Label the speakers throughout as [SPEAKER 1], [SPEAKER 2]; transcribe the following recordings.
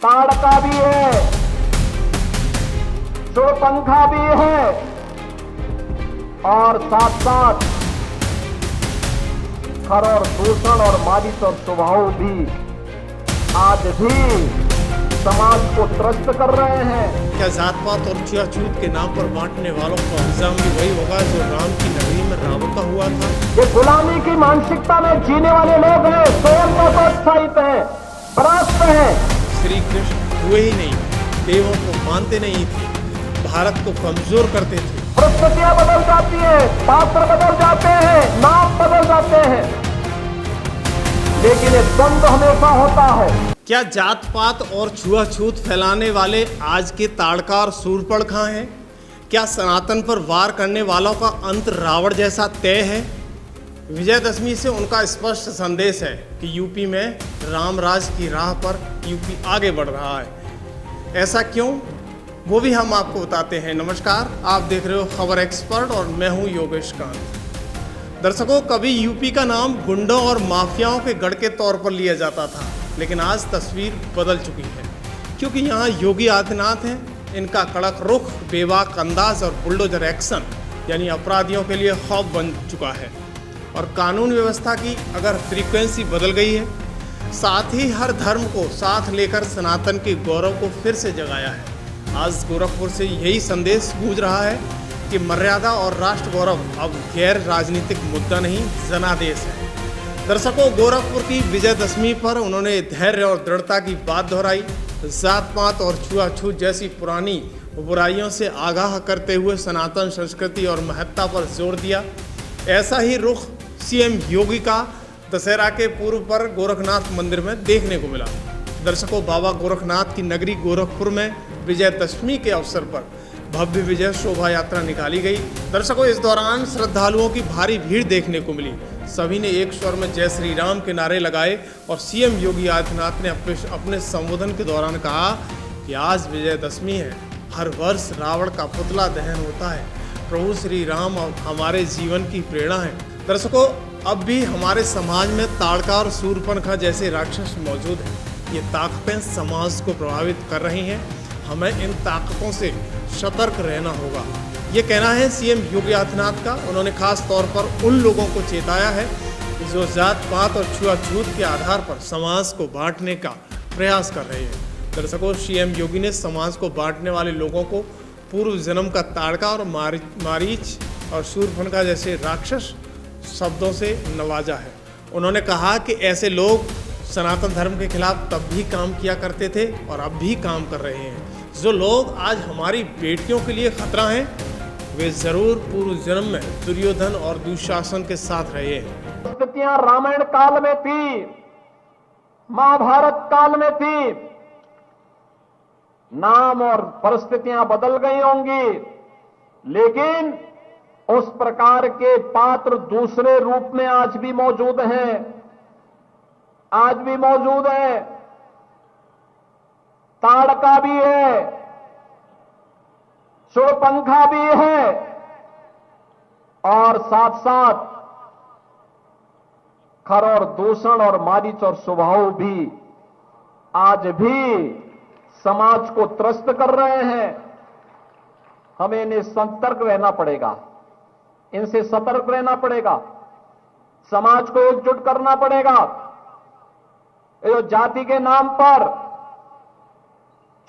[SPEAKER 1] ताड़का भी है, शूरपंखा भी है और साथ साथ खर और दूषण और मारिच और स्वभाव भी आज भी समाज को त्रस्त कर रहे हैं।
[SPEAKER 2] क्या जात पात और छुआछूत के नाम पर बांटने वालों का अंजाम भी वही होगा जो राम की नगरी में रावण का हुआ था?
[SPEAKER 1] ये गुलामी की मानसिकता में जीने वाले लोग हैं, स्वयं को प्रोत्साहित हैं, परास्त हैं।
[SPEAKER 2] श्री कृष्ण हुए ही नहीं, देवों को मानते नहीं थे, भारत को कमजोर करते थे।
[SPEAKER 1] परिस्थितियां बदल जाती हैं, पात्र बदल जाते हैं, नाम बदल जाते हैं, लेकिन ये द्वंद्व हमेशा होता है।
[SPEAKER 2] क्या जात पात और छुआछूत फैलाने वाले आज के ताड़का और शूर्पणखा हैं? क्या सनातन पर वार करने वालों का अंत रावण जैसा तय है? विजयदशमी से उनका स्पष्ट संदेश है कि यूपी में राम राज की राह पर यूपी आगे बढ़ रहा है। ऐसा क्यों, वो भी हम आपको बताते हैं। नमस्कार, आप देख रहे हो खबर एक्सपर्ट और मैं हूं योगेश कांत। दर्शकों, कभी यूपी का नाम गुंडों और माफियाओं के गढ़ के तौर पर लिया जाता था, लेकिन आज तस्वीर बदल चुकी है, क्योंकि यहाँ योगी आदित्यनाथ हैं। इनका कड़क रुख, बेबाक अंदाज और बुलडोजर एक्शन यानी अपराधियों के लिए खौफ बन चुका है। और कानून व्यवस्था की अगर फ्रीक्वेंसी बदल गई है, साथ ही हर धर्म को साथ लेकर सनातन के गौरव को फिर से जगाया है। आज गोरखपुर से यही संदेश गूंज रहा है कि मर्यादा और राष्ट्र गौरव अब गैर राजनीतिक मुद्दा नहीं, जनादेश है। दर्शकों, गोरखपुर की विजयदशमी पर उन्होंने धैर्य और दृढ़ता की बात दोहराई, जात पात और छुआछूत जैसी पुरानी बुराइयों से आगाह करते हुए सनातन संस्कृति और महत्ता पर जोर दिया। ऐसा ही रुख सीएम योगी का दशहरा के पूर्व पर गोरखनाथ मंदिर में देखने को मिला। दर्शकों, बाबा गोरखनाथ की नगरी गोरखपुर में विजयदशमी के अवसर पर भव्य विजय शोभा यात्रा निकाली गई। दर्शकों, इस दौरान श्रद्धालुओं की भारी भीड़ देखने को मिली। सभी ने एक स्वर में जय श्री राम के नारे लगाए और सीएम योगी आदित्यनाथ ने अपने संबोधन के दौरान कहा कि आज विजयदशमी है, हर वर्ष रावण का पुतला दहन होता है, प्रभु श्री राम हमारे जीवन की प्रेरणा है। दर्शकों, अब भी हमारे समाज में ताड़का और शूर्पणखा जैसे राक्षस मौजूद हैं। ये ताकतें समाज को प्रभावित कर रही हैं, हमें इन ताकतों से सतर्क रहना होगा, ये कहना है सीएम योगी आदित्यनाथ का। उन्होंने खास तौर पर उन लोगों को चेताया है जो जात पात और छुआछूत के आधार पर समाज को बांटने का प्रयास कर रहे हैं। दर्शकों, सीएम योगी ने समाज को बांटने वाले लोगों को पूर्व जन्म का ताड़का और मारीच और शूर्पणखा जैसे राक्षस शब्दों से नवाजा है। उन्होंने कहा कि ऐसे लोग सनातन धर्म के खिलाफ तब भी काम किया करते थे और अब भी काम कर रहे हैं। जो लोग आज हमारी बेटियों के लिए खतरा हैं, वे जरूर पूर्व जन्म में दुर्योधन और दुशासन के साथ रहे हैं।
[SPEAKER 1] स्थितियां रामायण काल में थी, महाभारत काल में थी, नाम और परिस्थितियां बदल गई होंगी, लेकिन उस प्रकार के पात्र दूसरे रूप में आज भी मौजूद हैं, आज भी मौजूद है। ताड़का भी है, शूरपंखा भी है और साथ साथ खर और दूषण और मारिच और स्वभाव भी आज भी समाज को त्रस्त कर रहे हैं। हमें इन्हें सतर्क रहना पड़ेगा, इनसे सतर्क रहना पड़ेगा, समाज को एकजुट करना पड़ेगा। ये जो जाति के नाम पर,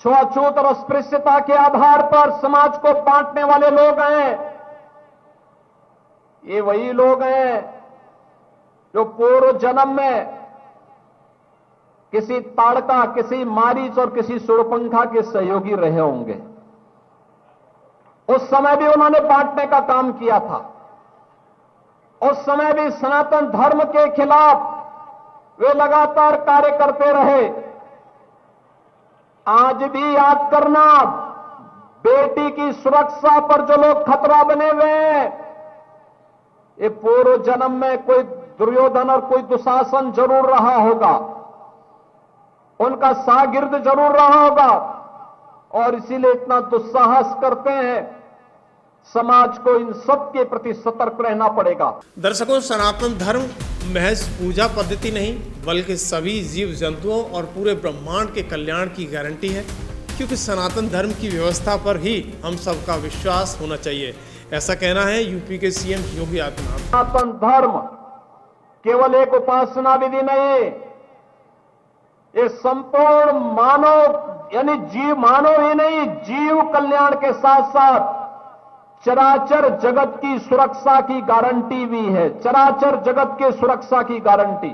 [SPEAKER 1] छुआछूत और अस्पृश्यता के आधार पर समाज को बांटने वाले लोग हैं, ये वही लोग हैं जो पूर्व जन्म में किसी ताड़का, किसी मारीच और किसी शूरपंखा के सहयोगी रहे होंगे। उस समय भी उन्होंने बांटने का काम किया था, उस समय भी सनातन धर्म के खिलाफ वे लगातार कार्य करते रहे। आज भी याद करना, बेटी की सुरक्षा पर जो लोग खतरा बने हुए हैं, ये पूर्व जन्म में कोई दुर्योधन और कोई दुशासन जरूर रहा होगा, उनका शागिर्द जरूर रहा होगा और इसीलिए इतना दुस्साहस करते हैं, समाज को इन सब के प्रति सतर्क रहना पड़ेगा।
[SPEAKER 2] दर्शकों, सनातन धर्म महज पूजा पद्धति नहीं बल्कि सभी जीव जंतुओं और पूरे ब्रह्मांड के कल्याण की गारंटी है, क्योंकि सनातन धर्म की व्यवस्था पर ही हम सबका विश्वास होना चाहिए। ऐसा कहना है यूपी के सीएम योगी आदित्यनाथ।
[SPEAKER 1] सनातन धर्म केवल एक उपासना विधि नहीं, ये संपूर्ण मानव यानी जीव मानव ही नहीं, जीव कल्याण के साथ साथ चराचर जगत की सुरक्षा की गारंटी भी है। चराचर जगत के सुरक्षा की गारंटी।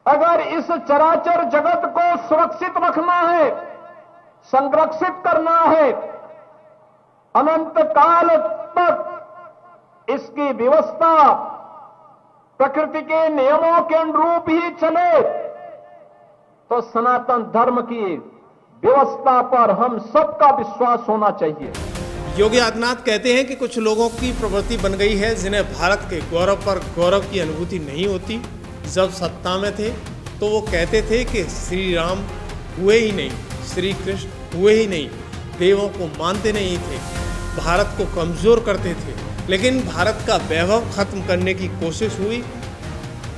[SPEAKER 1] अगर इस चराचर जगत को सुरक्षित रखना है, संरक्षित करना है, अनंत काल तक इसकी व्यवस्था प्रकृति के नियमों के अनुरूप ही चले, तो सनातन धर्म की व्यवस्था पर हम सबका विश्वास होना चाहिए।
[SPEAKER 2] योगी आदित्यनाथ कहते हैं कि कुछ लोगों की प्रवृत्ति बन गई है जिन्हें भारत के गौरव पर गौरव की अनुभूति नहीं होती। जब सत्ता में थे तो वो कहते थे कि श्री राम हुए ही नहीं, श्री कृष्ण हुए ही नहीं, देवों को मानते नहीं थे, भारत को कमज़ोर करते थे। लेकिन भारत का वैभव खत्म करने की कोशिश हुई,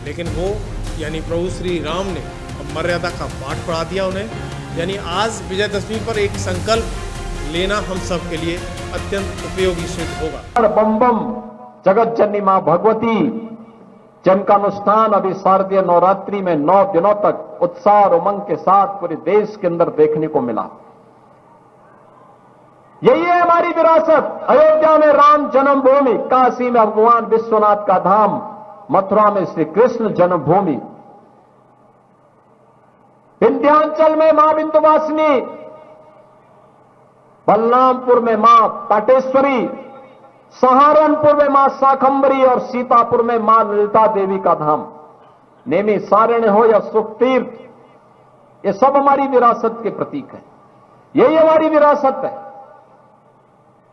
[SPEAKER 2] लेकिन वो यानी प्रभु श्री राम ने मर्यादा का पाठ पढ़ा दिया उन्हें। यानी आज विजयदशमी पर एक संकल्प लेना हम सब के लिए अत्यंत उपयोगी सिद्ध होगा।
[SPEAKER 1] बम बम जगत जननी मां भगवती जिनका अनुष्ठान अभी शारदीय नवरात्रि में 9 दिनों तक उत्साह और उमंग के साथ पूरे देश के अंदर देखने को मिला। यही है हमारी विरासत। अयोध्या में राम जन्मभूमि, काशी में भगवान विश्वनाथ का धाम, मथुरा में श्री कृष्ण जन्मभूमि, विंध्याचल में मां विंध्यवासिनी, बलरामपुर में मां पाटेश्वरी, सहारनपुर में मां शाकंभरी और सीतापुर में मां ललिता देवी का धाम, नेमी सारण्य हो या सुखतीर्थ, ये सब हमारी विरासत के प्रतीक है। यही हमारी विरासत है।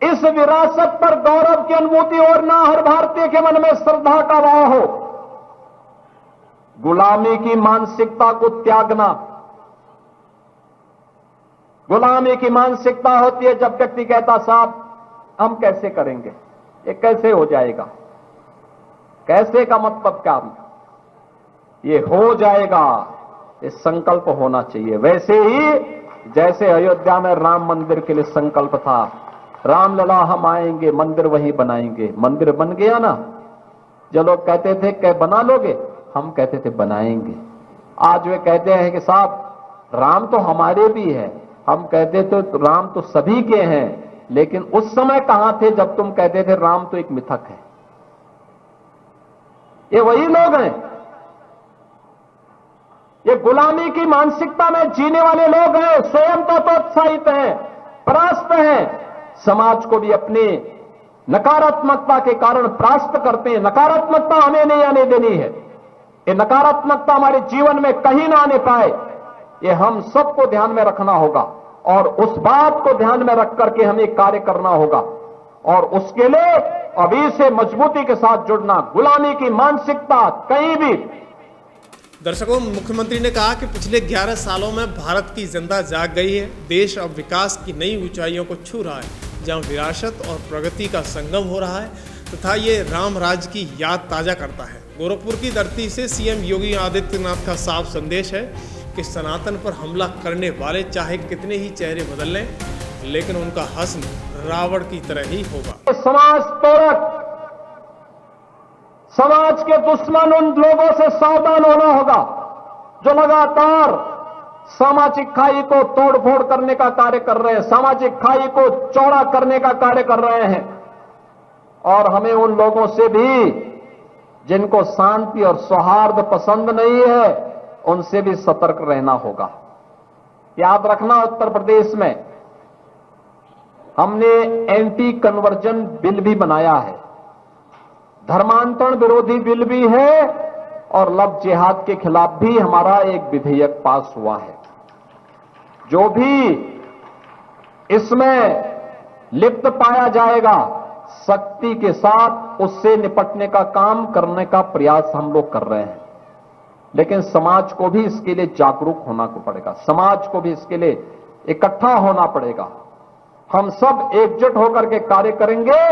[SPEAKER 1] इस विरासत पर गौरव की अनुभूति और ना हर भारतीय के मन में श्रद्धा का भाव हो। गुलामी की मानसिकता को त्यागना। गुलामी की मानसिकता होती है जब व्यक्ति कहता साहब हम कैसे करेंगे, ये कैसे हो जाएगा, कैसे का मतलब क्या, ये हो जाएगा, ये संकल्प होना चाहिए। वैसे ही जैसे अयोध्या में राम मंदिर के लिए संकल्प था, रामलला हम आएंगे, मंदिर वहीं बनाएंगे, मंदिर बन गया ना। जो लोग कहते थे क्या बना लोगे, हम कहते थे बनाएंगे। आज वे कहते हैं कि साहब राम तो हमारे भी है, हम कहते थे तो राम तो सभी के हैं, लेकिन उस समय कहां थे जब तुम कहते थे राम तो एक मिथक है। ये वही लोग हैं, ये गुलामी की मानसिकता में जीने वाले लोग हैं, स्वयं तो उत्साहित हैं, परास्त हैं, समाज को भी अपने नकारात्मकता के कारण परास्त करते हैं। नकारात्मकता हमें नहीं आने देनी है, ये नकारात्मकता हमारे जीवन में कहीं ना आने पाए, ये हम सबको ध्यान में रखना होगा और उस बात को ध्यान में रख करके हमें कार्य करना होगा और उसके लिए अभी से मजबूती के साथ जुड़ना। गुलामी की मानसिकता कहीं भी।
[SPEAKER 2] दर्शकों, मुख्यमंत्री ने कहा कि पिछले 11 सालों में भारत की जनता जाग गई है। देश अब विकास की नई ऊंचाइयों को छू रहा है, जहां विरासत और प्रगति का संगम हो रहा है तथा ये राम राज की याद ताज़ा करता है। गोरखपुर की धरती से सीएम योगी आदित्यनाथ का साफ संदेश है कि सनातन पर हमला करने वाले चाहे कितने ही चेहरे बदल लें, लेकिन उनका हश्र रावण की तरह ही होगा।
[SPEAKER 1] समाज तोड़क, समाज के दुश्मन उन लोगों से सावधान होना होगा जो लगातार सामाजिक खाई को तोड़फोड़ करने का कार्य कर रहे हैं, सामाजिक खाई को चौड़ा करने का कार्य कर रहे हैं। और हमें उन लोगों से भी जिनको शांति और सौहार्द पसंद नहीं है, उनसे भी सतर्क रहना होगा। याद रखना, उत्तर प्रदेश में हमने एंटी कन्वर्जन बिल भी बनाया है, धर्मांतरण विरोधी बिल भी है और लव जिहाद के खिलाफ भी हमारा एक विधेयक पास हुआ है। जो भी इसमें लिप्त पाया जाएगा, सख्ती के साथ उससे निपटने का काम करने का प्रयास हम लोग कर रहे हैं। लेकिन समाज को भी इसके लिए जागरूक होना पड़ेगा, समाज को भी इसके लिए इकट्ठा होना पड़ेगा। हम सब एकजुट होकर के कार्य करेंगे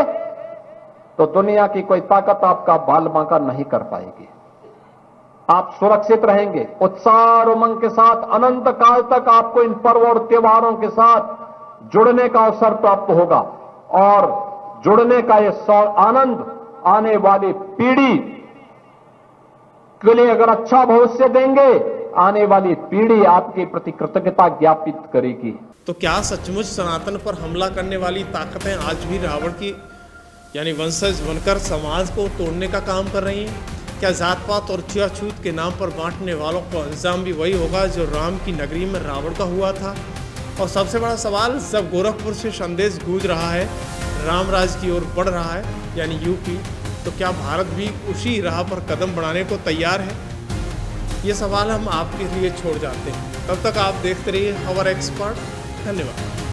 [SPEAKER 1] तो दुनिया की कोई ताकत आपका बाल बांका नहीं कर पाएगी। आप सुरक्षित रहेंगे। उत्साह और उमंग के साथ अनंत काल तक आपको इन पर्व और त्योहारों के साथ जुड़ने का अवसर प्राप्त होगा और जुड़ने का ये आनंद आने वाली पीढ़ी के लिए अगर अच्छा भविष्य देंगे, आने वाली पीढ़ी आपके प्रति कृतज्ञता ज्ञापित करेगी।
[SPEAKER 2] तो क्या सचमुच सनातन पर हमला करने वाली ताकतें आज भी रावण की यानी वंशज बनकर समाज को तोड़ने का काम कर रही हैं? क्या जात पात और छुआछूत के नाम पर बांटने वालों का अंजाम भी वही होगा जो राम की नगरी में रावण का हुआ था? और सबसे बड़ा सवाल, जब गोरखपुर से संदेश गूंज रहा है राम राज की ओर बढ़ रहा है यानी यूपी, तो क्या भारत भी उसी राह पर कदम बढ़ाने को तैयार है? ये सवाल हम आपके लिए छोड़ जाते हैं। तब तक आप देखते रहिए खबर एक्सपर्ट। धन्यवाद।